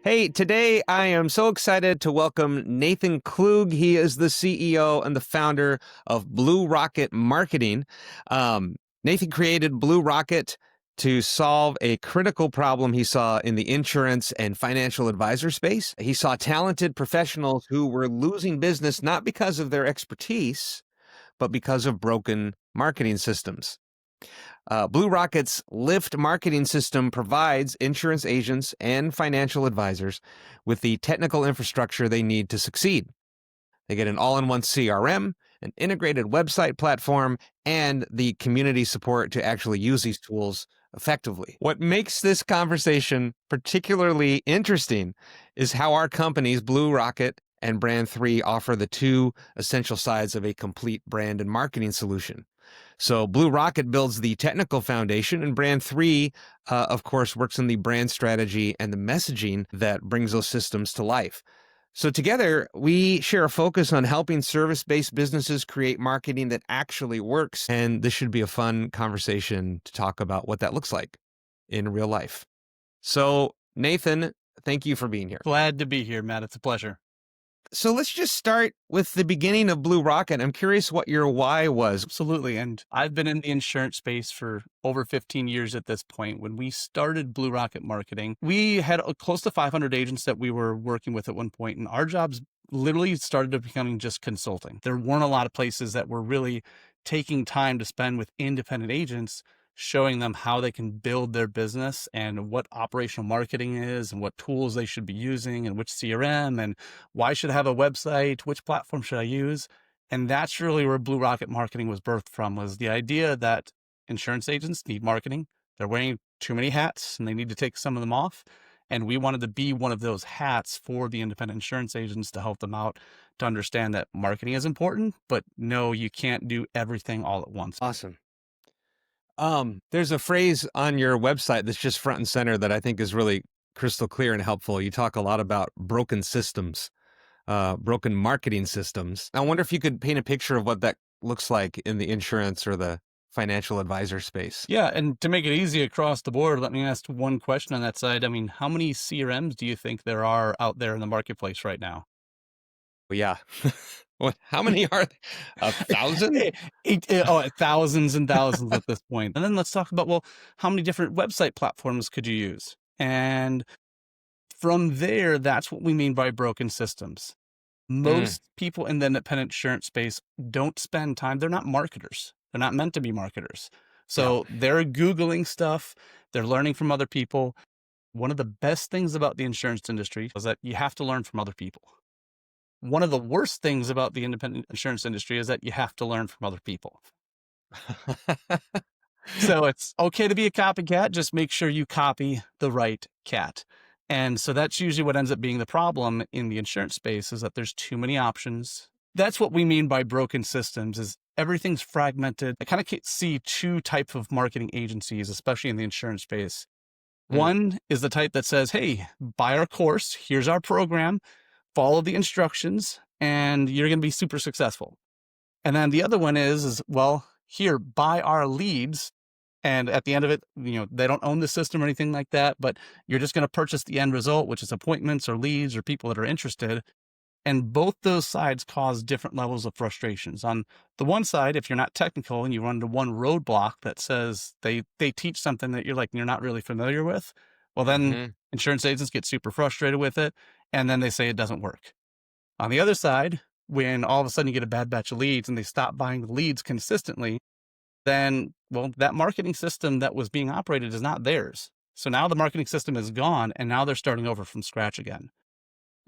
Hey, today I am so excited to welcome Nathan Klug. He is the CEO and the founder of Blue Rocket Marketing. Nathan created Blue Rocket to solve a critical problem he saw in the insurance and financial advisor space. He saw talented professionals who were losing business not because of their expertise, but because of broken marketing systems. Blue Rocket's Lift marketing system provides insurance agents and financial advisors with the technical infrastructure they need to succeed. They get an all-in-one CRM, an integrated website platform, and the community support to actually use these tools effectively. What makes this conversation particularly interesting is how our companies, Blue Rocket and Brand 3, offer the two essential sides of a complete brand and marketing solution. So Blue Rocket builds the technical foundation, and Brand 3, of course, works on the brand strategy and the messaging that brings those systems to life. So together, we share a focus on helping service-based businesses create marketing that actually works. And this should be a fun conversation to talk about what that looks like in real life. So Nathan, thank you for being here. Glad to be here, Matt. It's a pleasure. So let's just start with the beginning of Blue Rocket. I'm curious what your why was. Absolutely. And I've been in the insurance space for over 15 years at this point. When we started Blue Rocket Marketing, we had close to 500 agents that we were working with at one point, and our jobs literally started becoming just consulting. There weren't a lot of places that were really taking time to spend with independent agents, showing them how they can build their business and what operational marketing is and what tools they should be using and which CRM and why should I have a website, which platform should I use. And that's really where Blue Rocket Marketing was birthed from, was the idea that insurance agents need marketing. They're wearing too many hats and they need to take some of them off. And we wanted to be one of those hats for the independent insurance agents to help them out to understand that marketing is important, but no, you can't do everything all at once. Awesome. There's a phrase on your website that's just front and center that I think is really crystal clear and helpful. You talk a lot about broken systems, broken marketing systems. I wonder if you could paint a picture of what that looks like in the insurance or the financial advisor space. Yeah, and to make it easy across the board, let me ask one question on that side. I mean, how many CRMs do you think there are out there in the marketplace right now? Well, yeah. How many are there? 1,000? Thousands and thousands at this point. And then let's talk about, well, how many different website platforms could you use? And from there, that's what we mean by broken systems. Most people in the independent insurance space don't spend time. They're not marketers. They're not meant to be marketers. So they're Googling stuff. They're learning from other people. One of the best things about the insurance industry is that you have to learn from other people. One of the worst things about the independent insurance industry is that you have to learn from other people. So it's okay to be a copycat. Just make sure you copy the right cat. And so that's usually what ends up being the problem in the insurance space, is that there's too many options. That's what we mean by broken systems, is everything's fragmented. I kind of see two types of marketing agencies, especially in the insurance space. One is the type that says, hey, buy our course. Here's our program. Follow the instructions and you're going to be super successful. And then the other one is, well, here, buy our leads. And at the end of it, they don't own the system or anything like that, but you're just going to purchase the end result, which is appointments or leads or people that are interested. And both those sides cause different levels of frustrations. On the one side, if you're not technical and you run into one roadblock that says they teach something that you're not really familiar with, well, then insurance agents get super frustrated with it. And then they say it doesn't work. On the other side, when all of a sudden you get a bad batch of leads and they stop buying the leads consistently, then, well, that marketing system that was being operated is not theirs. So now the marketing system is gone and now they're starting over from scratch again.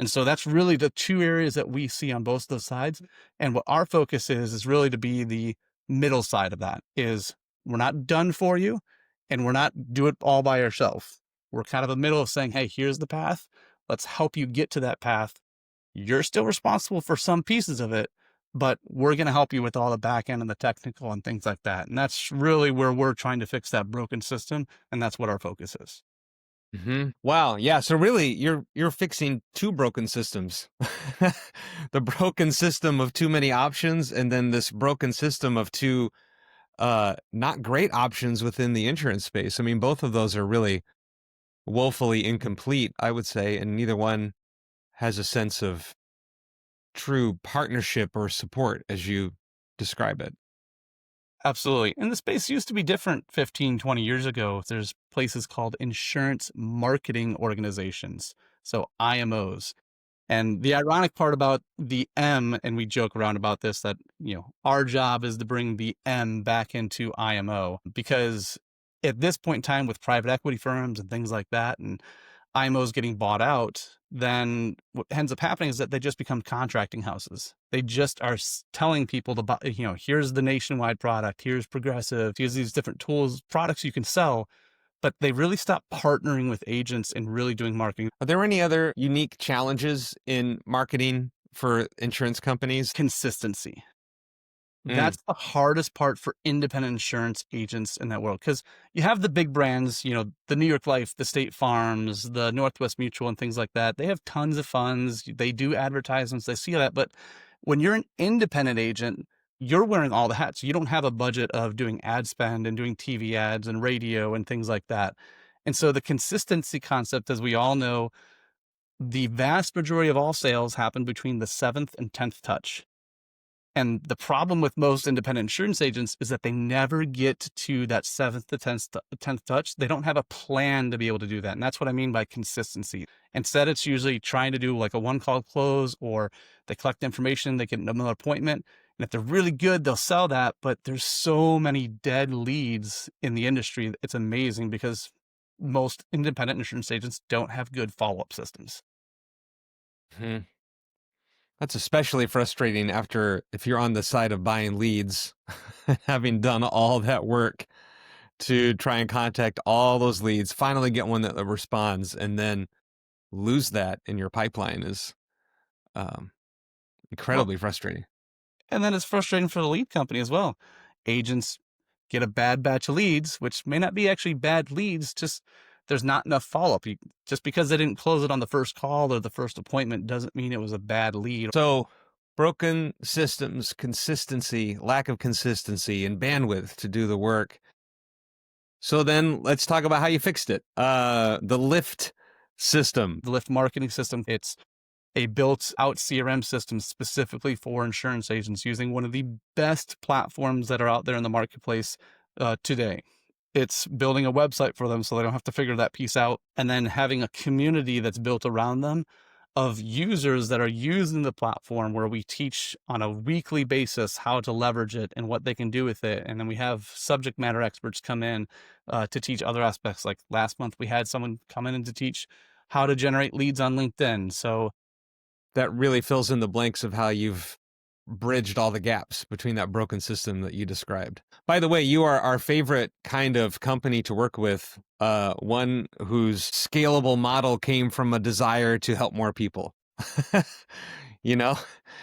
And so that's really the two areas that we see on both those sides. And what our focus is really to be the middle side of that. Is we're not done for you and we're not do it all by ourselves. We're kind of the middle of saying, hey, here's the path. Let's help you get to that path. You're still responsible for some pieces of it, but we're going to help you with all the back end and the technical and things like that. And that's really where we're trying to fix that broken system. And that's what our focus is. Wow. Yeah. So really you're fixing two broken systems, the broken system of too many options. And then this broken system of too not great options within the insurance space. I mean, both of those are really woefully incomplete, I would say, and neither one has a sense of true partnership or support as you describe it. Absolutely. And the space used to be different 15, 20 years ago. There's places called insurance marketing organizations, so IMOs. And the ironic part about the M, and we joke around about this, that, our job is to bring the M back into IMO because at this point in time with private equity firms and things like that, and IMOs getting bought out, then what ends up happening is that they just become contracting houses. They just are telling people to buy, here's the nationwide product, here's Progressive, here's these different tools, products you can sell, but they really stop partnering with agents and really doing marketing. Are there any other unique challenges in marketing for insurance companies? Consistency. Mm. That's the hardest part for independent insurance agents in that world because you have the big brands, the New York Life, the State Farms, the Northwest Mutual, and things like that. They have tons of funds. They do advertisements. They see that. But when you're an independent agent, you're wearing all the hats. You don't have a budget of doing ad spend and doing TV ads and radio and things like that. And so the consistency concept, as we all know, the vast majority of all sales happen between the seventh and 10th touch. And the problem with most independent insurance agents is that they never get to that seventh to 10th touch. They don't have a plan to be able to do that. And that's what I mean by consistency. Instead, it's usually trying to do like a one call close, or they collect information, they get another appointment. And if they're really good, they'll sell that. But there's so many dead leads in the industry. It's amazing because most independent insurance agents don't have good follow-up systems. Hmm. That's especially frustrating after if you're on the side of buying leads, having done all that work to try and contact all those leads, finally get one that responds, and then lose that in your pipeline is um, Well, incredibly frustrating. and then it's frustrating for the lead company as well. Agents get a bad batch of leads, which may not be actually bad leads, just there's not enough follow up. Just because they didn't close it on the first call or the first appointment doesn't mean it was a bad lead. So, broken systems, consistency, lack of consistency, and bandwidth to do the work. So then let's talk about how you fixed it. The lift system. The Lyft marketing system, it's a built out CRM system specifically for insurance agents using one of the best platforms that are out there in the marketplace today. It's building a website for them so they don't have to figure that piece out, and then having a community that's built around them of users that are using the platform where we teach on a weekly basis how to leverage it and what they can do with it. And then we have subject matter experts come in to teach other aspects. Like last month, we had someone come in and to teach how to generate leads on LinkedIn. So That really fills in the blanks of how you've bridged all the gaps between that broken system that you described. By the way, you are our favorite kind of company to work with, one whose scalable model came from a desire to help more people, you know,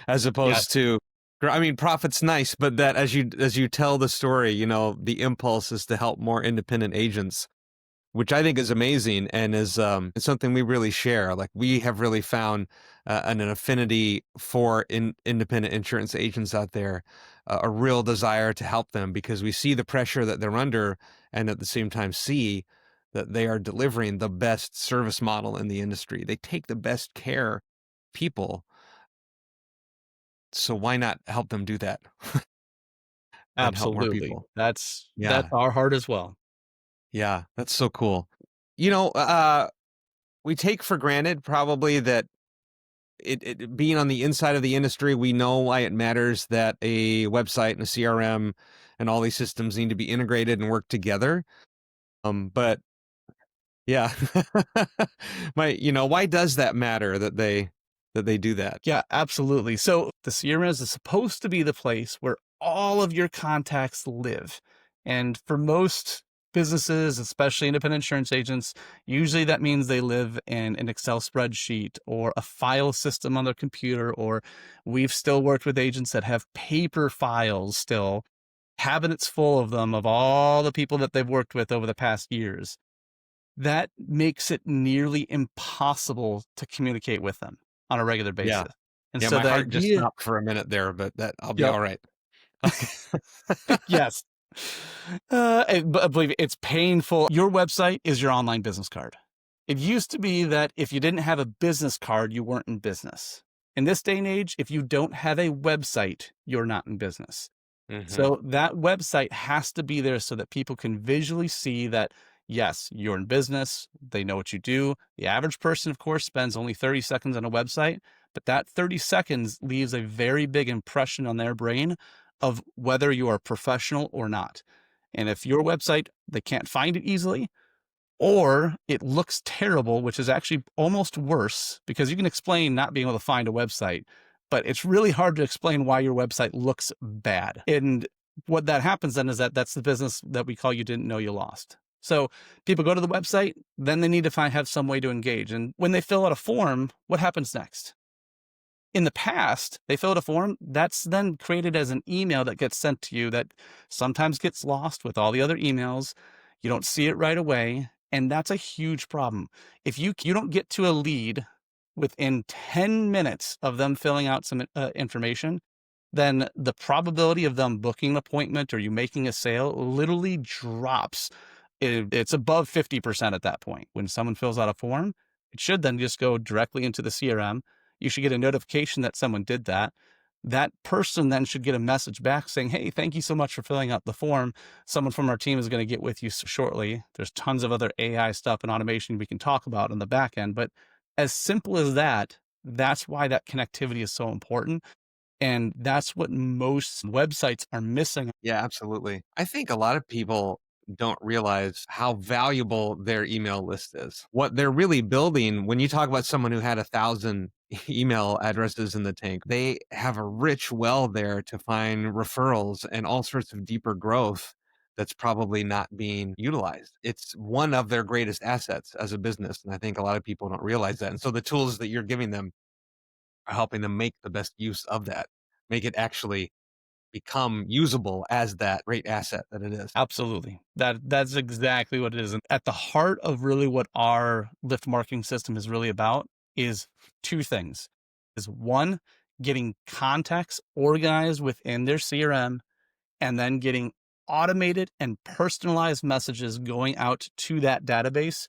as yes, opposed to, I mean, profit's nice, but that as you tell the story, the impulse is to help more independent agents, which I think is amazing and is it's something we really share. Like we have really found an affinity for independent insurance agents out there, a real desire to help them because we see the pressure that they're under, and at the same time see that they are delivering the best service model in the industry. They take the best care of people, so why not help them do that and help more absolutely. people? That's Yeah, our heart as well. yeah, that's so cool. You know, we take for granted probably that it being on the inside of the industry, we know why it matters that a website and a CRM and all these systems need to be integrated and work together. But yeah, why does that matter that they do that? Yeah, absolutely. So the CRM is supposed to be the place where all of your contacts live. And for most businesses, especially independent insurance agents, usually that means they live in an Excel spreadsheet or a file system on their computer, or we've still worked with agents that have paper files still, cabinets full of them, of all the people that they've worked with over the past years. That makes it nearly impossible to communicate with them on a regular Yeah, basis. And yeah. so My the heart just idea, stopped for a minute there, but that I'll be yep, all right. Okay. yes. But believe me, it's painful. Your website is your online business card. It used to be that if you didn't have a business card, you weren't in business. In this day and age, if you don't have a website, you're not in business. Hmm. So that website has to be there so that people can visually see that, yes, you're in business. They know what you do. The average person, of course, spends only 30 seconds on a website, but that 30 seconds leaves a very big impression on their brain of whether you are professional or not. And if your website, they can't find it easily, or it looks terrible, which is actually almost worse because you can explain not being able to find a website, but it's really hard to explain why your website looks bad. And what that happens then is that that's the business that we call you didn't know you lost. So people go to the website, then they need to have some way to engage. And when they fill out a form, what happens next? In the past, they fill out a form that's then created as an email that gets sent to you that sometimes gets lost with all the other emails. You don't see it right away. And that's a huge problem. If you don't get to a lead within 10 minutes of them filling out some information, then the probability of them booking an appointment or you making a sale literally drops. It's above 50% at that point. When someone fills out a form, it should then just go directly into the CRM. You should get a notification that someone did that. That person then should get a message back saying, hey, thank you so much for filling out the form. Someone from our team is going to get with you shortly. There's tons of other AI stuff and automation we can talk about on the back end. But as simple as that, that's why that connectivity is so important. And that's what most websites are missing. Yeah, absolutely. I think a lot of people don't realize how valuable their email list is. What they're really building, when you talk about someone who had 1,000 email addresses in the tank, they have a rich well there to find referrals and all sorts of deeper growth that's probably not being utilized. It's one of their greatest assets as a business. And I think a lot of people don't realize that. And so the tools that you're giving them are helping them make the best use of that, make it actually become usable as that great asset that it is. Absolutely. That's exactly what it is. And at the heart of really what our lift marketing system is really about is two things. Is one, getting contacts organized within their CRM and then getting automated and personalized messages going out to that database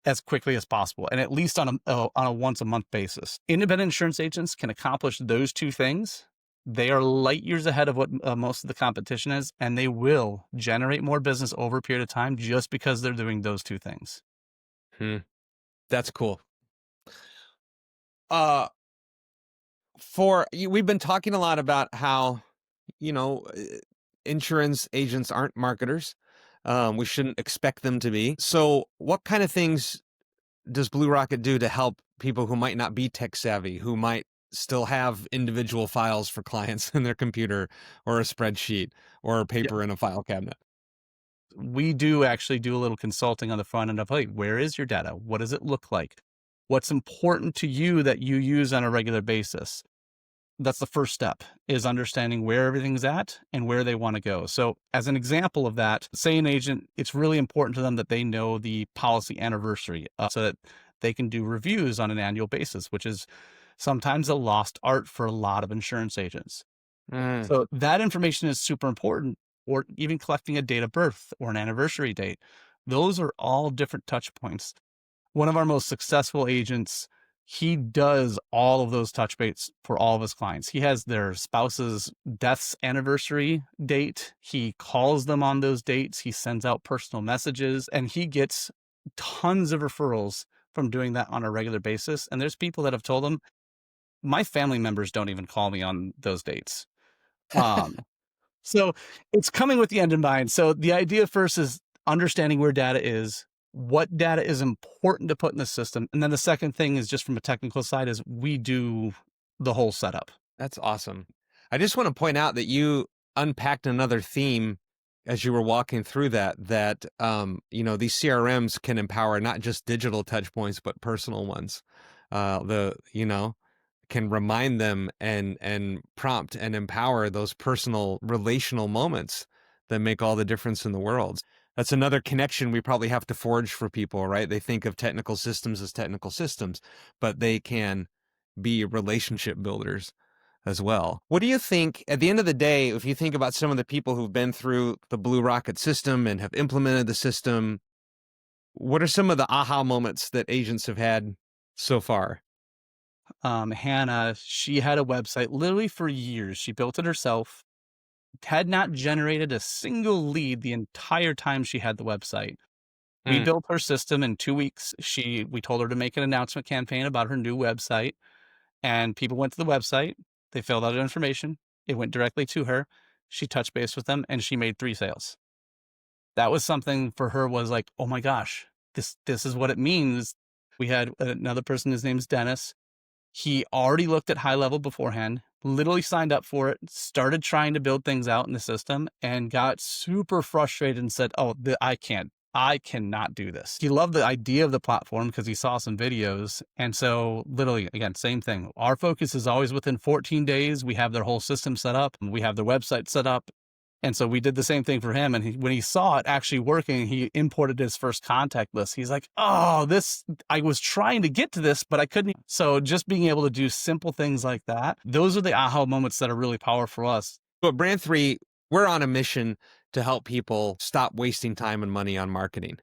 as quickly as possible, and at least on a once a month basis. Independent insurance agents can accomplish those two things. They are light years ahead of what most of the competition is, and they will generate more business over a period of time just because they're doing those two things. Hmm, that's cool. Uh, we've been talking a lot about how, you know, insurance agents aren't marketers. We shouldn't expect them to be. So, what kind of things does Blue Rocket do to help people who might not be tech savvy, who might still have individual files for clients in their computer or a spreadsheet or paper in a file cabinet? We do actually do a little consulting on the front end of, hey, where is your data? What does it look like? What's important to you that you use on a regular basis? That's the first step, is understanding where everything's at and where they want to go. So as an example of that, say an agent, it's really important to them that they know the policy anniversary so that they can do reviews on an annual basis, which is sometimes a lost art for a lot of insurance agents. Mm. So that information is super important, or even collecting a date of birth or an anniversary date. Those are all different touch points. One of our most successful agents, he does all of those touch bases for all of his clients. He has their spouse's death's anniversary date. He calls them on those dates. He sends out personal messages, and he gets tons of referrals from doing that on a regular basis. And there's people that have told him, my family members don't even call me on those dates. Um, so it's coming with the end in mind. So the idea first is understanding where data is, what data is important to put in the system. And then the second thing is just from a technical side is we do the whole setup. That's awesome. I just want to point out that you unpacked another theme as you were walking through that these CRMs can empower not just digital touch points but personal ones. Can remind them and prompt and empower those personal relational moments that make all the difference in the world. That's another connection we probably have to forge for people, right? They think of technical systems as technical systems, but they can be relationship builders. as well. What do you think, at the end of the day, if you think about some of the people who've been through the Blue Rocket system and have implemented the system, what are some of the aha moments that agents have had so far? Hannah, she had a website literally for years. She built it herself, had not generated a single lead the entire time she had the website. We Mm. built her system in 2 weeks. We told her to make an announcement campaign about her new website, and people went to the website. They filled out information. It went directly to her. She touched base with them, and she made 3 sales. That was something for her was like, "Oh my gosh, this is what it means." We had another person, his name's Dennis. He already looked at high level beforehand, literally signed up for it, started trying to build things out in the system, and got super frustrated and said, "Oh, I cannot do this." He loved the idea of the platform because he saw some videos. And so, literally, again, same thing. Our focus is always within 14 days. We have their whole system set up, and we have their website set up. And so we did the same thing for him. And when he saw it actually working, he imported his first contact list. He's like, "Oh, I was trying to get to this, but I couldn't." So just being able to do simple things like that, those are the aha moments that are really powerful for us. So at Brand 3, we're on a mission to help people stop wasting time and money on marketing.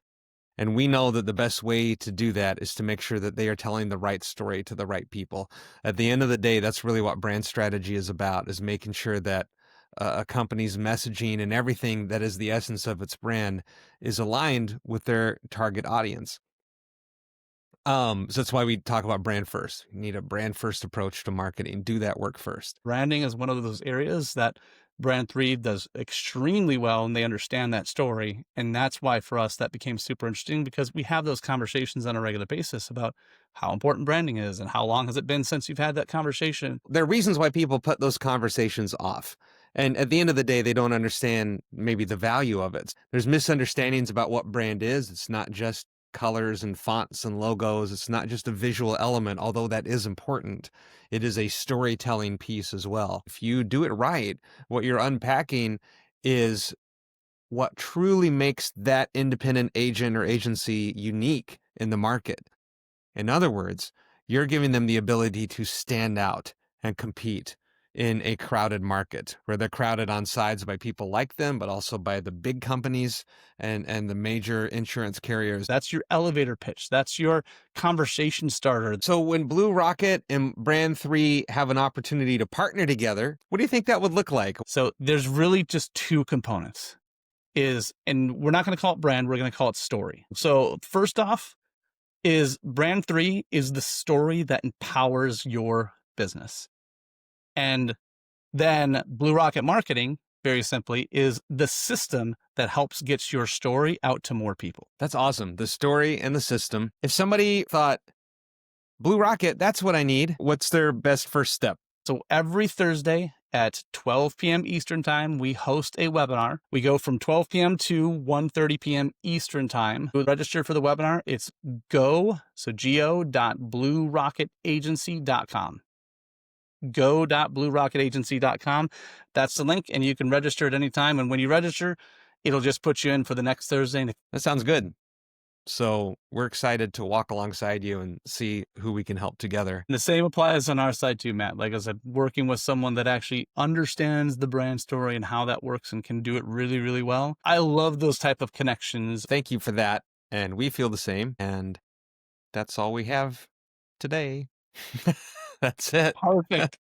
And we know that the best way to do that is to make sure that they are telling the right story to the right people. At the end of the day, that's really what brand strategy is about, is making sure that a company's messaging and everything that is the essence of its brand is aligned with their target audience. So that's why we talk about brand first. You need a brand first approach to marketing. Do that work first. Branding is one of those areas that Brand 3 does extremely well, and they understand that story. And that's why for us that became super interesting, because we have those conversations on a regular basis about how important branding is and how long has it been since you've had that conversation. There are reasons why people put those conversations off. And at the end of the day, they don't understand maybe the value of it. There's misunderstandings about what brand is. It's not just colors and fonts and logos. It's not just a visual element, although that is important. It is a storytelling piece as well. If you do it right, what you're unpacking is what truly makes that independent agent or agency unique in the market. In other words, you're giving them the ability to stand out and compete in a crowded market where they're crowded on sides by people like them, but also by the big companies and the major insurance carriers. That's your elevator pitch. That's your conversation starter. So when Blue Rocket and Brand 3 have an opportunity to partner together, what do you think that would look like? So there's really just 2 components and we're not going to call it brand. We're going to call it story. So first off is Brand 3 is the story that empowers your business. And then Blue Rocket Marketing, very simply, is the system that helps get your story out to more people. That's awesome. The story and the system. If somebody thought, Blue Rocket, that's what I need, what's their best first step? So every Thursday at 12 p.m. Eastern Time, we host a webinar. We go from 12 p.m. to 1:30 p.m. Eastern Time. To register for the webinar, it's go.bluerocketagency.com. go.bluerocketagency.com. That's the link, and you can register at any time. And when you register, it'll just put you in for the next Thursday. That sounds good. So we're excited to walk alongside you and see who we can help together. And the same applies on our side too, Matt. Like I said, working with someone that actually understands the brand story and how that works and can do it really, really well. I love those type of connections. Thank you for that. And we feel the same. And that's all we have today. That's it. Perfect.